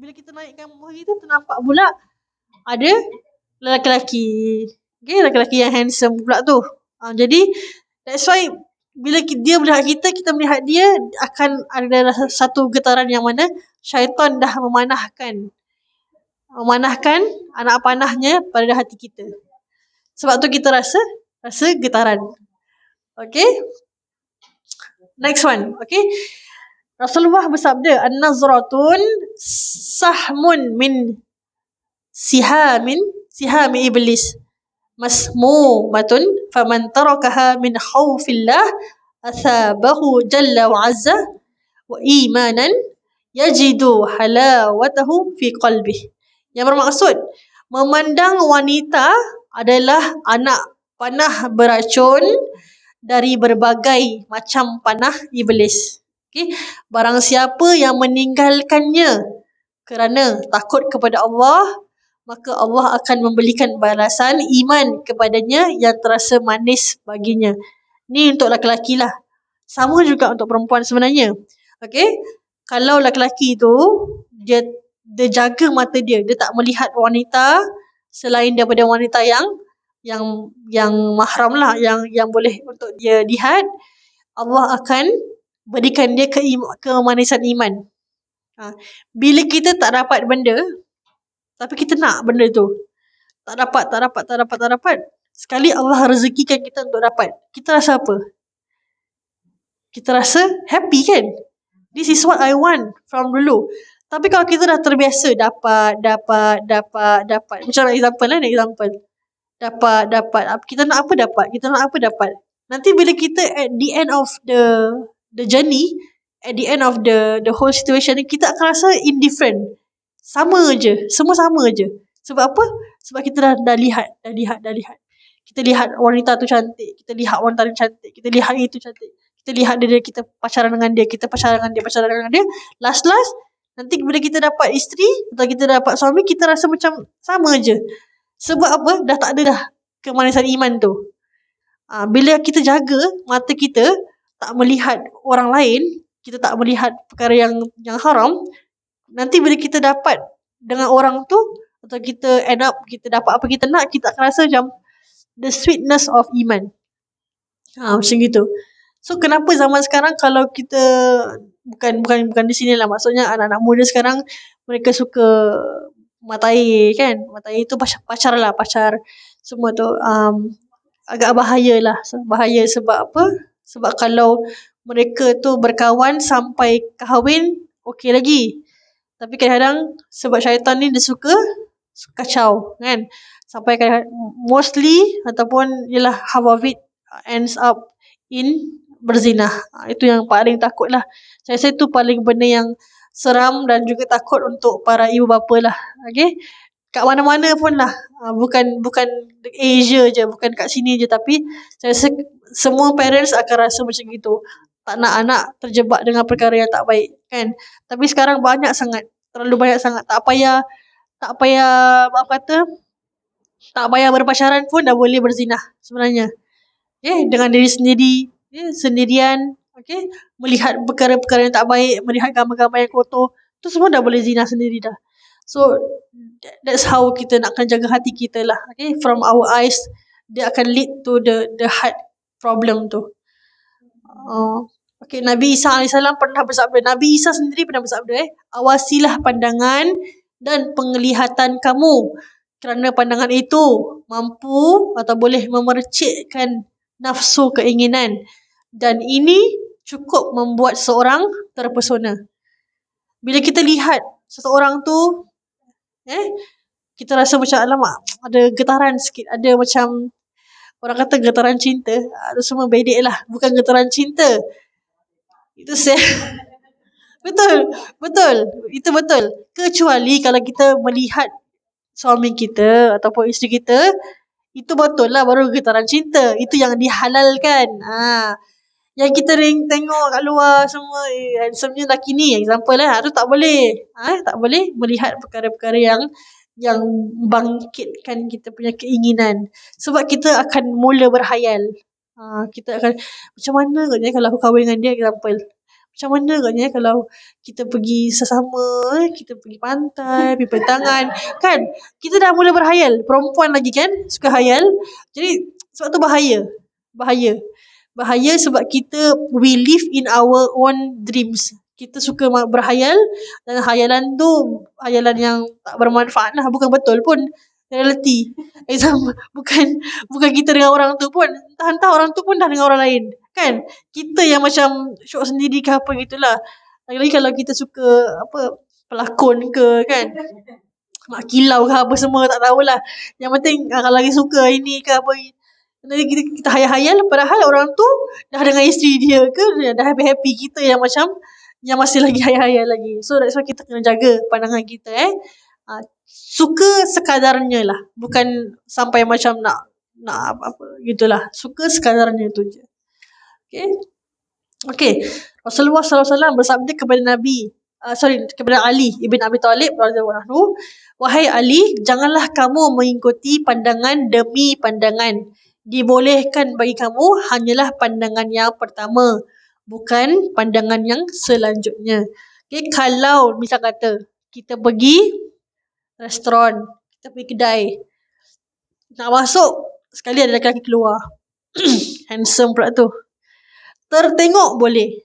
bila kita naikkan muka kita nampak pula ada lelaki-lelaki. Okay, lelaki-lelaki yang handsome pula tu. Jadi that's why bila dia melihat kita melihat dia, akan ada satu getaran yang mana syaitan dah memanahkan anak panahnya pada hati kita. Sebab tu kita rasa getaran. Okay. Next one. Okay. Rasulullah bersabda, an-nazratun sahmun min sihami iblis masmumatun faman tarakaha min khawfillah athabahu jalla wa azza wa imanan yajidu halawatahu fi qalbih. Yang bermaksud, memandang wanita adalah anak panah beracun dari berbagai macam panah iblis. Okay. Barang siapa yang meninggalkannya kerana takut kepada Allah, maka Allah akan memberikan balasan iman kepadanya yang terasa manis baginya. Ni untuk lelaki lah. Sama juga untuk perempuan sebenarnya. Okay. Kalau lelaki tu dia jaga mata dia tak melihat wanita selain daripada wanita yang mahram lah, yang boleh untuk dia lihat, Allah akan berikan dia kemanisan iman. Bila kita tak dapat benda, tapi kita nak benda tu, tak dapat. Sekali Allah rezekikan kita untuk dapat, kita rasa apa? Kita rasa happy kan? This is what I want from dulu. Tapi kalau kita dah terbiasa dapat. Macam example. Dapat. Kita nak apa dapat. Nanti bila kita at the end of the journey, at the end of the whole situation, kita akan rasa indifferent. Sama je. Semua sama je. Sebab apa? Sebab kita dah lihat. Kita lihat wanita tu cantik. Kita lihat wanita tu cantik. Kita lihat itu cantik. Kita lihat dia, kita pacaran dengan dia. Last. Nanti bila kita dapat isteri atau kita dapat suami, kita rasa macam sama je. Sebab apa? Dah tak ada dah kemanisan iman tu. Bila kita jaga mata kita tak melihat orang lain, kita tak melihat perkara yang haram, nanti bila kita dapat dengan orang tu, atau kita end up kita dapat apa kita nak, kita akan rasa macam the sweetness of iman. Macam gitu. So kenapa zaman sekarang kalau kita bukan di sini lah, maksudnya anak-anak muda sekarang mereka suka mata air kan. Mata air tu pacar semua tu agak bahaya lah. Bahaya sebab apa? Sebab kalau mereka tu berkawan sampai kahwin, okey lagi. Tapi kadang-kadang sebab syaitan ni dia suka kacau kan. Sampai mostly ataupun ialah half of it ends up in berzinah. Itu yang paling takut lah. Saya rasa itu paling benda yang seram dan juga takut untuk para ibu bapa lah. Okay. Kat mana-mana pun lah. Bukan Asia je, bukan kat sini je, tapi saya rasa semua parents akan rasa macam gitu. Tak nak anak terjebak dengan perkara yang tak baik kan. Tapi sekarang terlalu banyak sangat. Tak payah tak payah berpacaran pun dah boleh berzinah sebenarnya. Dengan diri sendiri, sendirian, melihat perkara-perkara yang tak baik, melihat gambar-gambar yang kotor, tu semua dah boleh zina sendiri dah. So that's how kita nakkan jaga hati kita lah. From our eyes, dia akan lead to the heart problem tu. Nabi Isa AS pernah bersabda. Nabi Isa sendiri pernah bersabda, awasilah pandangan dan penglihatan kamu, kerana pandangan itu mampu atau boleh memercikkan nafsu keinginan, dan ini cukup membuat seorang terpesona. Bila kita lihat seseorang tu, kita rasa macam alamak, ada getaran sikit, ada macam orang kata getaran cinta. Itu semua bedek lah, bukan getaran cinta. Itu betul. Itu betul. Kecuali kalau kita melihat suami kita ataupun isteri kita, itu betul lah, baru getaran cinta. Itu yang dihalalkan. Yang kita tengok kat luar semua, handsome-nya lelaki ni, example lah, tu tak boleh. Tak boleh melihat perkara-perkara yang bangkitkan kita punya keinginan. Sebab kita akan mula berhayal. Kita akan, macam mana kalau aku kahwin dengan dia, example. Macam mana agaknya kalau kita pergi sesama, kita pergi pantai, pergi petangan, kan? Kita dah mula berhayal. Perempuan lagi kan, suka hayal. Jadi, sebab tu bahaya. Bahaya. Bahaya sebab kita, we live in our own dreams. Kita suka berhayal dan hayalan tu, hayalan yang tak bermanfaat lah. Bukan betul pun. Reality. Example, bukan kita dengan orang tu pun. Entah-entah orang tu pun dah dengan orang lain. Kan? Kita yang macam syok sendiri ke apa gitulah. Lagi-lagi kalau kita suka apa pelakon ke kan. Mak kilau ke apa semua tak tahulah. Yang penting kalau lagi suka ini ke apa. Jadi kita hayal-hayal padahal orang tu dah dengan isteri dia ke dah happy-happy, kita yang macam yang masih lagi hayal-hayal lagi. So that's why kita kena jaga pandangan kita suka sekadarnya lah. Bukan sampai macam nak apa-apa gitulah. Suka sekadarnya tu je. Okay. Rasulullah SAW bersabda kepada kepada Ali ibn Abi Talib radhiyallahu anhu, wahai Ali, janganlah kamu mengikuti pandangan demi pandangan. Dibolehkan bagi kamu hanyalah pandangan yang pertama, bukan pandangan yang selanjutnya. Okay, kalau misal kata kita pergi restoran, kita pergi kedai, nak masuk sekali ada lelaki keluar handsome pula tu, tertengok boleh,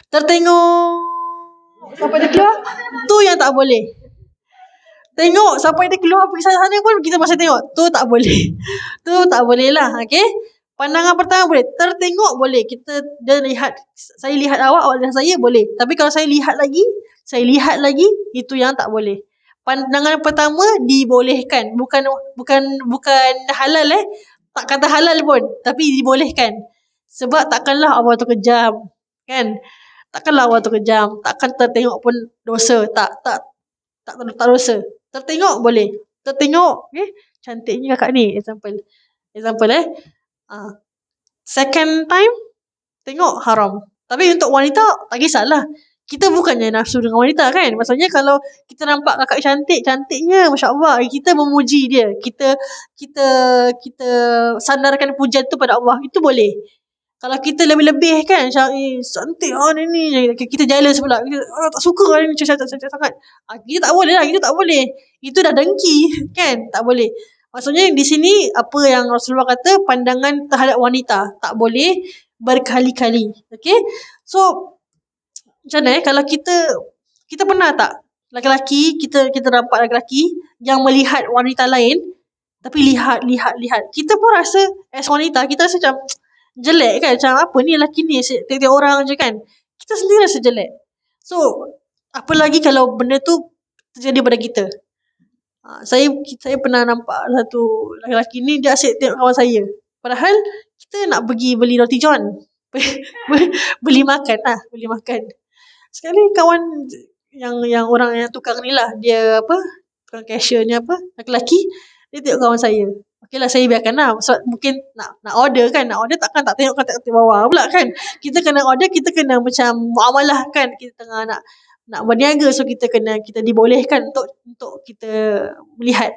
tertengok sampai dia keluar, tu yang tak boleh. Tengok sampai dia keluar pergi sana pun kita masih tengok, tu tak boleh. Tu tak boleh lah. Okay, pandangan pertama boleh, tertengok boleh, dia lihat, saya lihat awak lihat saya boleh. Tapi kalau saya lihat lagi, itu yang tak boleh. Pandangan pertama dibolehkan, bukan halal tak kata halal pun, tapi dibolehkan. Sebab takkanlah Allah tu kejam, kan? Takkanlah Allah tu kejam, takkan tertengok pun dosa, tak dosa. Tertengok boleh. Tertengok, cantiknya kakak ni, example second time tengok haram. Tapi untuk wanita tak kisahlah. Kita bukannya nafsu dengan wanita kan. Maksudnya kalau kita nampak kakak cantiknya, masya-Allah, kita memuji dia. Kita sandarkan pujian tu pada Allah, itu boleh. Kalau kita lebih-lebih kan, cantik ni, kita jealous pula. Tak suka ni cantik sangat. Kita tak boleh lah, itu tak boleh. Itu dah dengki kan, tak boleh. Maksudnya di sini apa yang Rasulullah kata, pandangan terhadap wanita tak boleh berkali-kali. Okay, so macam mana kalau kita pernah tak laki-laki, kita nampak laki-laki yang melihat wanita lain, tapi lihat, kita pun rasa as wanita, kita rasa macam jelek kan, macam apa ni lelaki ni tiap-tiap orang je kan, kita sendiri rasa jelek. So apa lagi kalau benda tu terjadi pada kita. Saya pernah nampak satu lelaki ni, dia asyik tengok kawan saya, padahal kita nak pergi beli roti john beli makan. Sekali kawan yang orang yang tukang ni lah, dia tukang cashier ni lelaki, dia tengok kawan saya. Okey lah, saya biarkan lah. Sebab mungkin nak order kan. Nak order takkan tak tengok kat bawah pula kan. Kita kena order, kita kena macam muamalah kan. Kita tengah nak berniaga. So kita dibolehkan untuk kita melihat.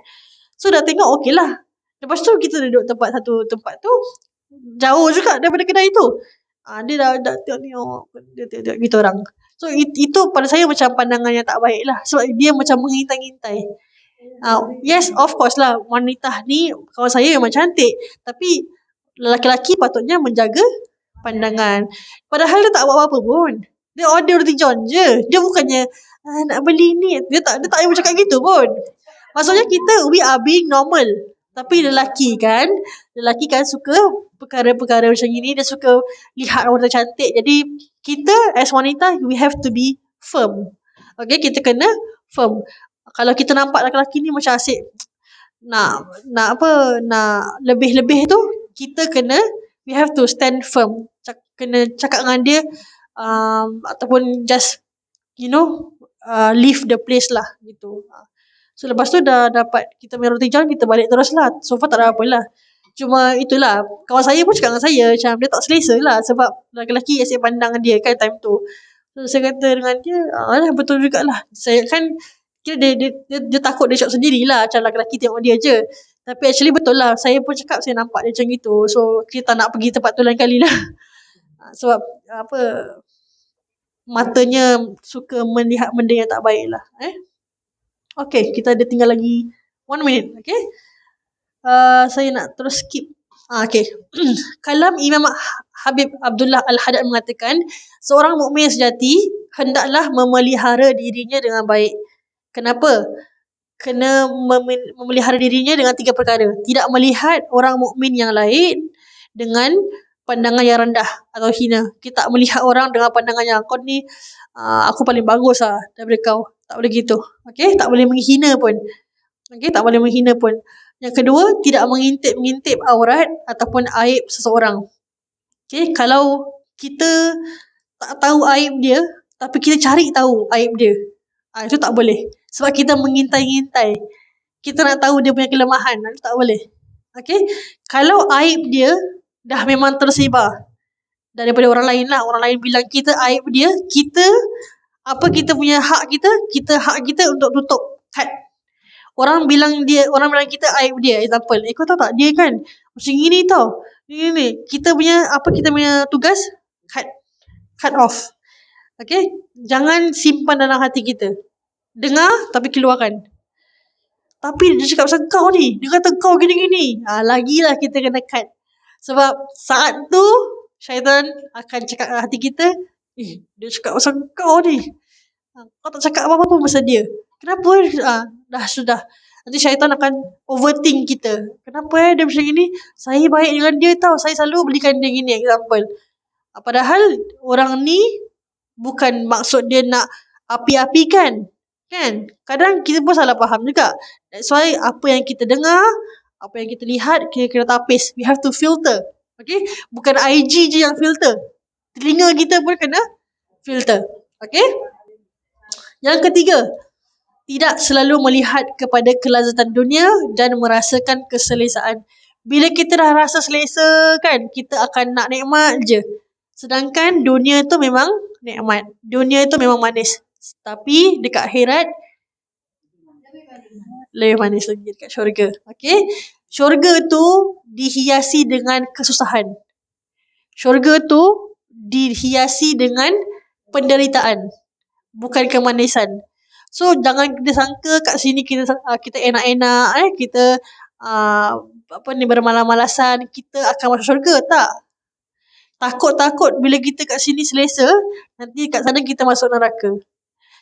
So dah tengok okey lah. Lepas tu kita duduk satu tempat tu, jauh juga daripada kedai tu. Dia dah tengok. Dia tengok kita orang. So itu pada saya macam pandangan yang tak baik lah. Sebab dia macam mengintai-intai. Yes, of course lah, wanita ni kawan saya memang cantik, tapi lelaki-lelaki patutnya menjaga pandangan. Padahal dia tak buat apa-apa pun. Dia order roti john je. Dia bukannya nak beli ni. Dia tak payah cakap gitu pun. Maksudnya we are being normal. Tapi lelaki kan suka perkara-perkara macam ni. Dia suka lihat wanita cantik. Jadi kita as wanita, we have to be firm. Okay, kita kena firm. Kalau kita nampak lelaki ni macam asyik nak lebih-lebih tu, kita we have to stand firm. Kena cakap dengan dia ataupun just leave the place lah gitu. So lepas tu dah dapat kita punya roti john, kita balik terus lah. So far tak ada apa lah. Cuma itulah, kawan saya pun cakap dengan saya macam dia tak selesa lah, sebab lelaki asyik pandang dia kan time tu. So saya kata dengan dia, betul jugalah. Saya kan dia takut dia shock sendirilah, macam lelaki tengok dia je. Tapi actually betul lah, saya pun cakap saya nampak dia macam gitu. So kita tak nak pergi tempat tu lain kali lah. Sebab matanya suka melihat benda yang tak baik lah. Okay, kita ada tinggal lagi 1 minute. Okay, saya nak terus skip. Okay. Kalam Imam Habib Abdullah Al-Haddad mengatakan, seorang mukmin sejati hendaklah memelihara dirinya dengan baik. Kenapa? Kena memelihara dirinya dengan 3 perkara. Tidak melihat orang mukmin yang lain dengan pandangan yang rendah atau hina. Kita tak melihat orang dengan pandangan yang kau ni aku paling bagus lah daripada kau. Tak boleh gitu. Okay? Tak boleh menghina pun. Okay? Tak boleh menghina pun. Yang kedua, tidak mengintip-ngintip aurat ataupun aib seseorang. Okay? Kalau kita tak tahu aib dia, tapi kita cari tahu aib dia, itu tak boleh. Sebab kita mengintai-ngintai. Kita nak tahu dia punya kelemahan. Itu tak boleh. Okay? Kalau aib dia dah memang tersebar daripada orang lain lah. Orang lain bilang kita aib dia, kita punya hak kita untuk tutup. Cut. Orang bilang kita aib dia. Example, kau tahu tak, dia kan macam gini tau. Ni. Kita punya tugas, cut off. Okay? Jangan simpan dalam hati kita. Dengar tapi keluarkan. Tapi dia cakap pasal kau ni, dia kata kau gini-gini. Lagilah kita kena cut. Sebab saat tu syaitan akan cakap dalam hati kita, dia cakap pasal kau ni. Kau tak cakap apa-apa pun pasal dia. Kenapa? Dah sudah. Nanti syaitan akan overthink kita. Kenapa dia macam gini? Saya baik dengan dia tau. Saya selalu belikan dia gini, example. Padahal orang ni bukan maksud dia nak api-apikan. Kan? Kadang kita pun salah faham juga. That's why apa yang kita dengar, apa yang kita lihat, kita kena tapis. We have to filter. Okay? Bukan IG je yang filter. Telinga kita pun kena filter. Okay? Yang ketiga, tidak selalu melihat kepada kelazatan dunia dan merasakan keselesaan. Bila kita dah rasa selesa kan, kita akan nak nikmat je. Sedangkan dunia tu memang nikmat. Dunia tu memang manis. Tapi dekat akhirat, lebih manis lagi dekat syurga. Okay? Syurga tu dihiasi dengan kesusahan. Syurga tu dihiasi dengan penderitaan. Bukan kemanisan. So jangan kita sangka kat sini kita enak-enak, kita bermalas-malasan, kita akan masuk syurga. Tak. Takut bila kita kat sini selesa, nanti kat sana kita masuk neraka.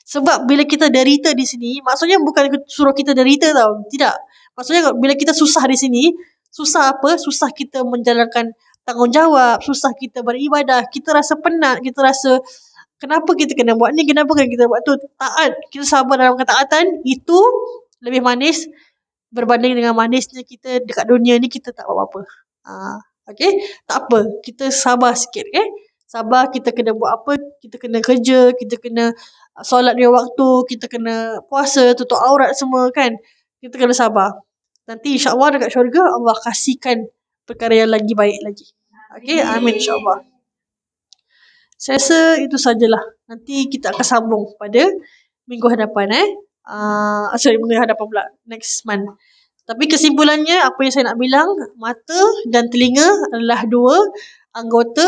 Sebab bila kita derita di sini, maksudnya bukan suruh kita derita tau. Tidak. Maksudnya bila kita susah di sini, susah apa? Susah kita menjalankan tanggungjawab, susah kita beribadah, kita rasa penat, kita rasa kenapa kita kena buat ni, kenapa kena kita buat tu. Taat, kita sabar dalam ketaatan, itu lebih manis berbanding dengan manisnya kita dekat dunia ni kita tak buat apa-apa. Okay, tak apa, kita sabar sikit. Okay, sabar, kita kena buat apa, kita kena kerja, kita kena solat dia waktu, kita kena puasa, tutup aurat semua kan. Kita kena sabar. Nanti insyaAllah dekat syurga Allah kasihkan perkara yang lagi baik lagi. Okay, amin insyaAllah. Saya rasa itu sajalah. Nanti kita akan sambung pada minggu hadapan. Minggu hadapan pula. Next month. Tapi kesimpulannya, apa yang saya nak bilang, mata dan telinga adalah 2 anggota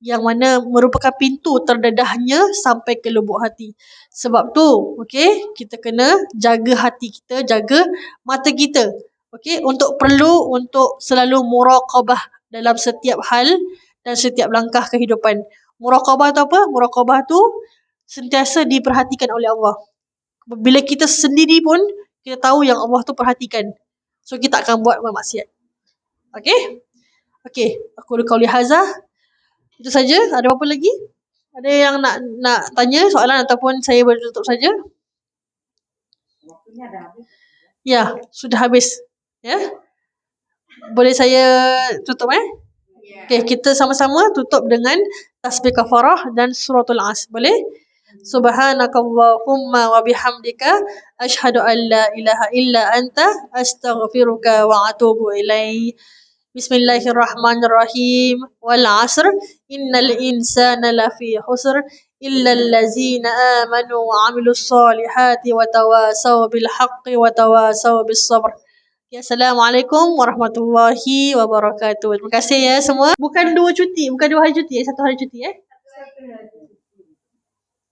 yang mana merupakan pintu terdedahnya sampai ke lubuk hati. Sebab tu, okay, kita kena jaga hati kita, jaga mata kita. Okay, perlu untuk selalu muraqabah dalam setiap hal dan setiap langkah kehidupan. Muraqabah tu apa? Muraqabah tu sentiasa diperhatikan oleh Allah. Bila kita sendiri pun, kita tahu yang Allah tu perhatikan. So, kita akan buat maksiat. Okay? Okay. Aku qauli hadza. Itu saja. Ada apa lagi? Ada yang nak tanya soalan ataupun saya boleh tutup saja? Ya, sudah habis. Ya? Boleh saya tutup Okay, kita sama-sama tutup dengan tasbih kafarah dan suratul As. Boleh? Subhanakallahumma wa bihamdika asyhadu an la ilaha illa anta astaghfiruka wa atubu ilaih. Bismillahirrahmanirrahim. Wal 'asr innal insana lafi khusr illa allazina amanu wa 'amilus solihati wa tawasaw bil haqqi wa tawasaw bis sabr. Ya, Assalamualaikum warahmatullahi wabarakatuh. Terima kasih ya semua. Bukan 2 hari cuti, 1 hari cuti.